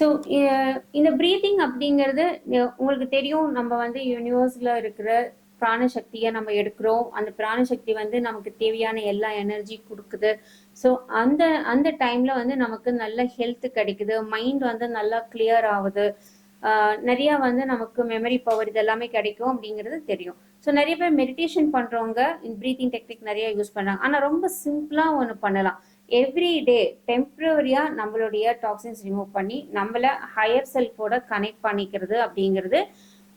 So இந்த breathing அப்படிங்கிறது உங்களுக்கு தெரியும். நம்ம வந்து யூனிவர்ஸ்ல இருக்கிற பிராணசக்தியை நம்ம எடுக்கிறோம். அந்த பிராணசக்தி வந்து நமக்கு தேவையான எல்லா எனர்ஜி கொடுக்குது. ஸோ அந்த அந்த டைம்ல வந்து நமக்கு நல்ல ஹெல்த் கிடைக்குது. மைண்ட் வந்து நல்லா கிளியர் ஆகுது. நிறைய வந்து நமக்கு மெமரி பவர் இதெல்லாமே கிடைக்கும் அப்படிங்கிறது தெரியும். ஸோ நிறைய பேர் மெடிடேஷன் பண்றவங்க பிரீத்திங் டெக்னிக் நிறைய யூஸ் பண்றாங்க. ஆனா ரொம்ப சிம்பிளா ஒன்று பண்ணலாம். எவ்ரி டே டெம்பரரியா நம்மளுடைய டாக்ஸின்ஸ் ரிமூவ் பண்ணி நம்மள ஹையர் செல்ஃபோட கனெக்ட் பண்ணிக்கிறது அப்படிங்கிறது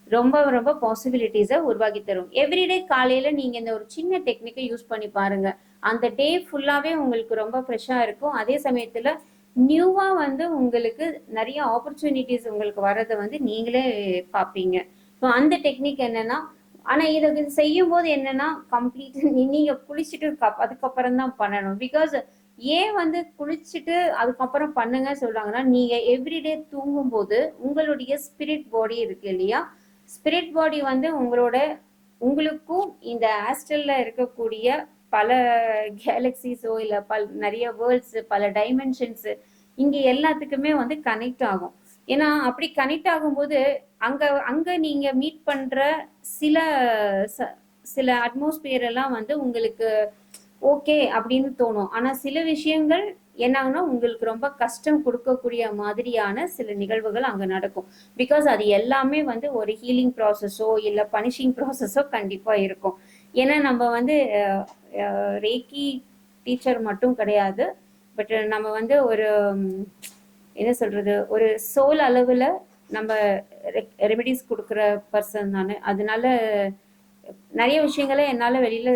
ரொம்ப ரொம்ப பாசிபிலிட்டிஸை உருவாக்கி தரும். எவ்ரிடே காலையில நீங்க இந்த ஒரு சின்ன டெக்னிக்கை யூஸ் பண்ணி பாருங்க. அந்த டே ஃபுல்லாவே உங்களுக்கு ரொம்ப ஃப்ரெஷ்ஷா இருக்கும். அதே சமயத்துல நியூவா வந்து உங்களுக்கு நிறைய ஆப்பர்ச்சுனிட்டிஸ் உங்களுக்கு வர்றதை வந்து நீங்களே பார்ப்பீங்க. ஸோ அந்த டெக்னிக் என்னன்னா, ஆனா இதை செய்யும் போது என்னன்னா கம்ப்ளீட் நீங்க குளிச்சுட்டு அதுக்கப்புறம் தான் பண்ணணும். பிகாஸ் ஏன் வந்து குளிச்சுட்டு அதுக்கப்புறம் பண்ணுங்க சொல்றாங்கன்னா, நீங்க எவ்ரிடே தூங்கும் போது உங்களுடைய ஸ்பிரிட் பாடி இருக்கு இல்லையா, ஸ்பிரிட் பாடி வந்து உங்களுக்கும் இந்த ஆஸ்ட்ரல்ல இருக்கக்கூடிய பல கேலக்சிஸோ இல்ல நிறைய வேர்ல்ட்ஸ், பல டைமென்ஷன்ஸ் இங்க எல்லாத்துக்குமே வந்து கனெக்ட் ஆகும். ஏன்னா அப்படி கனெக்ட் ஆகும்போது அங்க அங்க நீங்க மீட் பண்ற சில சில அட்மாஸ்பியர் எல்லாம் வந்து உங்களுக்கு ஓகே அப்படின்னு தோணும். ஆனா சில விஷயங்கள் என்னாகும்னா உங்களுக்கு ரொம்ப கஷ்டம் கொடுக்கக்கூடிய மாதிரியான சில நிகழ்வுகள் அங்க நடக்கும். பிகாஸ் அது எல்லாமே வந்து ஒரு ஹீலிங் ப்ராசஸோ இல்ல பனிஷிங் ப்ராசஸோ கண்டிப்பா இருக்கும். ஏன்னா நம்ம வந்து ரேக்கி டீச்சர் மட்டும் கிடையாது. பட் நம்ம வந்து ஒரு என்ன சொல்றது, ஒரு சோல் அளவுல நம்ம ரெமெடிஸ் கொடுக்குற பர்சன் தானே. அதனால நிறைய விஷயங்களை என்னால வெளியில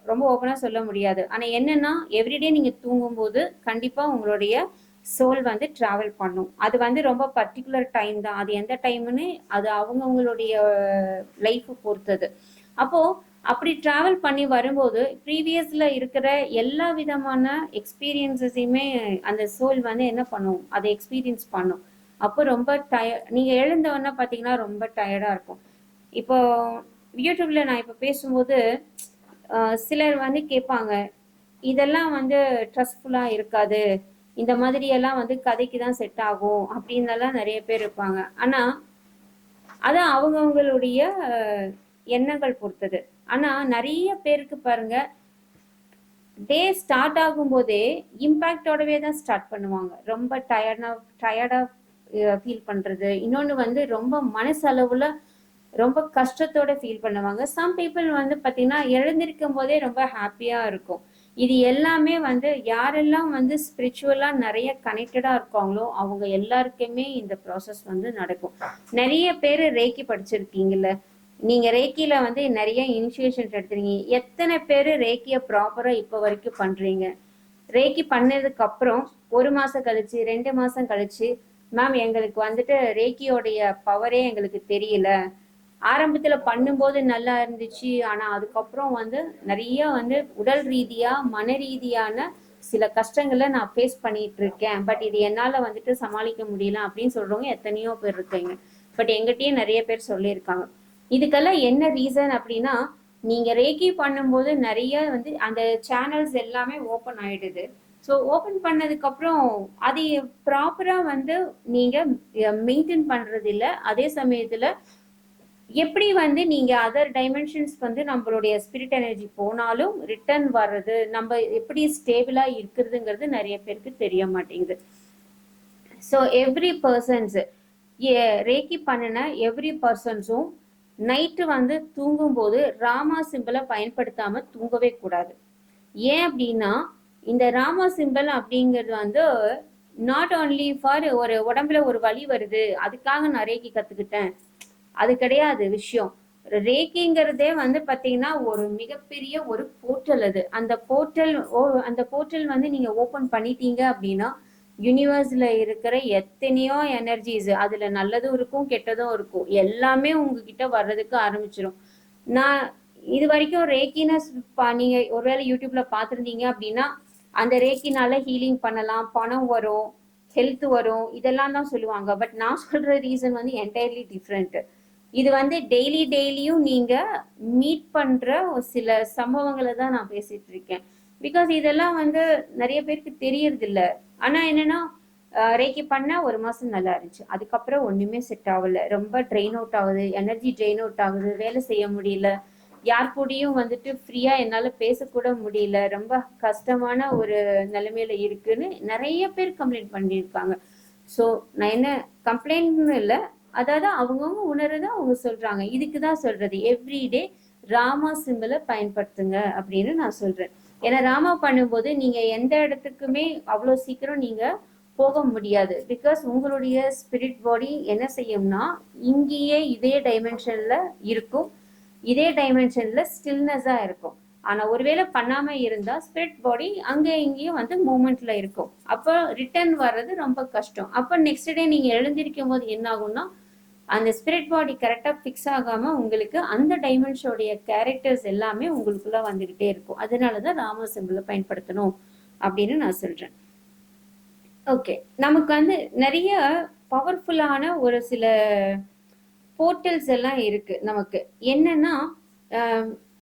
ரொம்ப ஓப்பனா சொல்ல முடியாது. ஆனா என்னன்னா எவ்ரிடே நீங்க தூங்கும் போது கண்டிப்பா உங்களுடைய சோல் வந்து டிராவல் பண்ணும். அது வந்து ரொம்ப பர்டிகுலர் டைம் தான். அது எந்த டைம்னு அது அவங்கவுங்களுடைய லைஃப் பொறுத்தது. அப்போ அப்படி டிராவல் பண்ணி வரும்போது ப்ரீவியஸ்ல இருக்கிற எல்லா விதமான எக்ஸ்பீரியன்ஸஸையுமே அந்த சோல் வந்து என்ன பண்ணும், அதை எக்ஸ்பீரியன்ஸ் பண்ணும். அப்போ ரொம்ப நீங்க எழுந்தவொன்னே பாத்தீங்கன்னா ரொம்ப டயர்டா இருக்கும். இப்போ யூடியூப்ல நான் இப்ப பேசும்போது சிலர் வந்து கேட்பாங்க, இதெல்லாம் வந்து ட்ரஸ்ட்ஃபுல்லா இருக்காது, இந்த மாதிரி எல்லாம் வந்து கதைக்கு தான் செட் ஆகும் அப்படின்னு எல்லாம் நிறைய பேர் இருப்பாங்க. ஆனா அதான் அவங்கவுங்களுடைய எண்ணங்கள் பொறுத்தது. ஆனா நிறைய பேருக்கு பாருங்க, டே ஸ்டார்ட் ஆகும் போதே இம்பாக்டோடவே தான் ஸ்டார்ட் பண்ணுவாங்க. ரொம்ப டயர்டா ஃபீல் பண்றது. இன்னொன்னு வந்து ரொம்ப மனசளவுல ரொம்ப கஷ்டத்தோட ஃபீல் பண்ணுவாங்க. சம் பீப்புள் வந்து பாத்தீங்கன்னா எழுந்திருக்கும் போதே ரொம்ப ஹாப்பியா இருக்கும். இது எல்லாமே வந்து யாரெல்லாம் வந்து ஸ்பிரிச்சுவலா நிறைய கனெக்டடா இருக்காங்களோ அவங்க எல்லாருக்குமே இந்த ப்ராசஸ் வந்து நடக்கும். நிறைய பேர் ரேக்கி படிச்சிருக்கீங்கல்ல, நீங்க ரேக்கில வந்து நிறைய இனிஷியேஷன் எடுத்துறீங்க. எத்தனை பேர் ரேக்கிய ப்ராப்பரா இப்ப வரைக்கும் பண்றீங்க? ரேக்கி பண்ணதுக்கு அப்புறம் 1 மாசம் கழிச்சு 2 மாசம் கழிச்சு, மேம் எங்களுக்கு வந்துட்டு ரேக்கியோடைய பவரே எங்களுக்கு தெரியல, ஆரம்பத்துல பண்ணும்போது நல்லா இருந்துச்சு, ஆனா அதுக்கப்புறம் வந்து நிறைய வந்து உடல் ரீதியா மன ரீதியான சில கஷ்டங்களை நான் ஃபேஸ் பண்ணிட்டு இருக்கேன், பட் இது என்னால வந்துட்டு சமாளிக்க முடியல அப்படின்னு சொல்றவங்க எத்தனையோ பேர் இருக்கீங்க. பட் எங்கிட்டயும் நிறைய பேர் சொல்லியிருக்காங்க. இதுக்கெல்லாம் என்ன ரீசன் அப்படின்னா, நீங்க ரேக்கி பண்ணும்போது நிறைய வந்து அந்த சேனல்ஸ் எல்லாமே ஓப்பன் ஆயிடுது. ஸோ ஓப்பன் பண்ணதுக்கு அப்புறம் அது ப்ராப்பரா வந்து நீங்க மெயின்டைன் பண்றது இல்லை. அதே சமயத்துல எப்படி வந்து நீங்க அதர் டைமென்ஷன்ஸ் வந்து நம்மளுடைய ஸ்பிரிட் எனர்ஜி போனாலும் ரிட்டர்ன் வர்றது, நம்ம எப்படி ஸ்டேபிளா இருக்கிறதுங்கிறது நிறைய பேருக்கு தெரிய மாட்டேங்குது. ஸோ எவ்ரி பர்சன்ஸ் ரேக்கி பண்ணின எவ்ரி பர்சன்ஸும் நைட்டு வந்து தூங்கும் போது ராமா சிம்பிளை பயன்படுத்தாம தூங்கவே கூடாது. ஏன் அப்படின்னா இந்த ராமா சிம்பிள் அப்படிங்கிறது வந்து நாட் ஓன்லி ஃபார் ஒரு உடம்புல ஒரு வலி வருது அதுக்காக நான் ரேக்கி கத்துக்கிட்டேன், அது கிடையாது விஷயம். ரேக்கிங்கிறதே வந்து பாத்தீங்கன்னா ஒரு மிகப்பெரிய ஒரு போர்ட்டல். அது அந்த போர்ட்டல் வந்து நீங்க ஓபன் பண்ணிட்டீங்க அப்படின்னா யூனிவர்ஸ்ல இருக்கிற எத்தனையோ எனர்ஜிஸ், அதுல நல்லதும் இருக்கும் கெட்டதும் இருக்கும், எல்லாமே உங்ககிட்ட வர்றதுக்கு ஆரம்பிச்சிடும். நான் இது வரைக்கும் ரேக்கினஸ் நீங்க ஒருவேளை யூடியூப்ல பாத்திருந்தீங்க அப்படின்னா, அந்த ரேக்கினால ஹீலிங் பண்ணலாம், பணம் வரும், ஹெல்த் வரும், இதெல்லாம் தான் சொல்லுவாங்க. பட் நான் சொல்ற ரீசன் வந்து என்டையர்லி டிஃப்ரெண்ட். இது வந்து டெய்லியும் நீங்க மீட் பண்ற சில சம்பவங்களை தான் நான் பேசிட்டு இருக்கேன். பிகாஸ் இதெல்லாம் வந்து நிறைய பேருக்கு தெரியறது இல்ல. ஆனா என்னன்னா ரேக்கி பண்ண 1 மாசம் நல்லா இருந்துச்சு. அதுக்கப்புறம் ஒண்ணுமே செட் ஆகல. ரொம்ப ட்ரெயின் அவுட் ஆகுது, எனர்ஜி ட்ரெயின் அவுட் ஆகுது, வேலை செய்ய முடியல, யார் கூடயும் வந்துட்டு ஃப்ரீயா என்னால பேசக்கூட முடியல, ரொம்ப கஷ்டமான ஒரு நிலைமையில இருக்குன்னு நிறைய பேர் கம்ப்ளைண்ட் பண்ணியிருக்காங்க. ஸோ நான் என்ன கம்ப்ளைண்ட்னு இல்லை, அதாவது அவங்கவுங்க உணர்றத அவங்க சொல்றாங்க. இதுக்கு தான் சொல்றது எவ்ரிடே ராமா சிம்பிளை பயன்படுத்துங்க அப்படின்னு நான் சொல்றேன். ஏன்னா ராமா பண்ணும்போது நீங்க எந்த இடத்துக்குமே அவ்வளோ சீக்கிரம் நீங்க போக முடியாது. பிகாஸ் உங்களுடைய ஸ்பிரிட் பாடி என்ன செய்யும்னா இங்கேயே இதே டைமென்ஷன்ல இருக்கும், இதே டைமென்ஷன்ல ஸ்டில்னஸா இருக்கும். ஆனா ஒருவேளை பண்ணாம இருந்தா ஸ்பிரிட் பாடி அங்கே இங்கேயும் வந்து மூமெண்ட்ல இருக்கும். அப்போ ரிட்டர்ன் வர்றது ரொம்ப கஷ்டம். அப்போ நெக்ஸ்ட் டே நீங்க எழுந்திருக்கும் போது என்ன ஆகும்னா அந்த ஸ்பிரிட் பாடி கரெக்டா ஃபிக்ஸ் ஆகாம உங்களுக்கு அந்த டைமென்ஷனுடைய கேரக்டர்ஸ் எல்லாமே உங்களுக்குள்ள வந்துகிட்டே இருக்கும். அதனாலதான் ராம சிம்பிளை பயன்படுத்தணும் அப்படின்னு நான் சொல்றேன். ஓகே, நமக்கு வந்து நிறைய பவர்ஃபுல்லான ஒரு சில போர்ட்டல்ஸ் எல்லாம் இருக்கு. நமக்கு என்னன்னா